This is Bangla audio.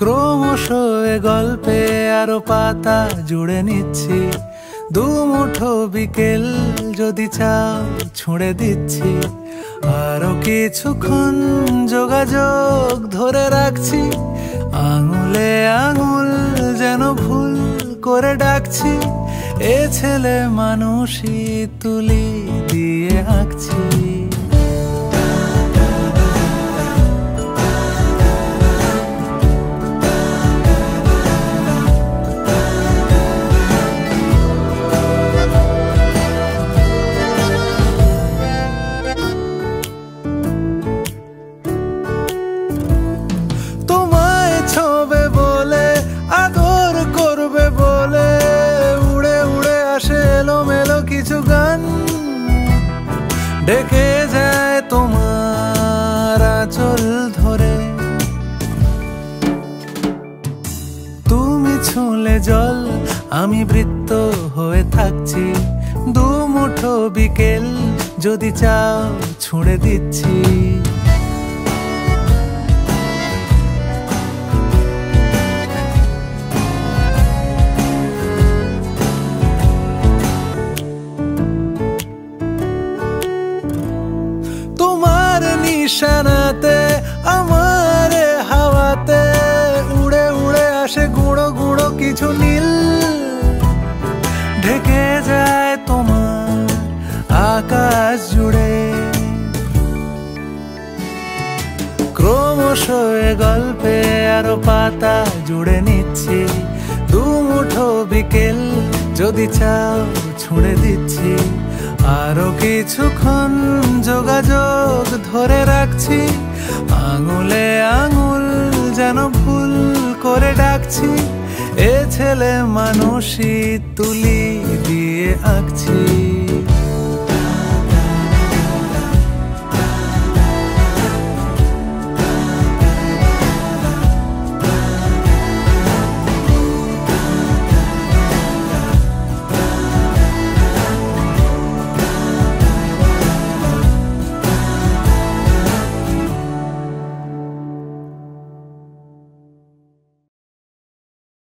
ক্রমশ এ গল্পে আরো পাতা জুড়ে নিচ্ছি, দুমুঠো বিকেল যদি চাও ছুঁড়ে দিচ্ছি। আরো কিছুক্ষণ যোগাযোগ ধরে রাখছি, আঙুলে আঙুল যেন ভুল করে ডাকছি। এ ছেলে মানুষই তুলি দিয়ে আঁকছি। তোমায় ছোবে বলে, আদর করবে বলে, উড়ে উড়ে আসে এলোমেলো কিছু গান, ডেকে যায় তোমার আঁচল ধরে। তুমি ছুঁলে জল, আমি বৃত্ত হয়ে থাকছি, দুমুঠো বিকেল যদি চাও ছুঁড়ে দিচ্ছি। তোমার নিশানাতে আমার হাওয়াতে উড়ে উড়ে আসে গুঁড়ো গুঁড়ো কিছু নীল, ঢেকে যায় তোমার আকাশ জুড়ে। ক্রমশ এ গল্পে আরো পাতা জুড়ে নিচ্ছি, দুমুঠো বিকেল যদি চাও ছুঁড়ে দিচ্ছি। আরো কিছুক্ষণ যোগাযোগ ধরে রাখছি, আঙুলে আঙুল যেন ভুল করে ডাকছি। এ ছেলে মানুষই তুলি দিয়ে আঁকছি।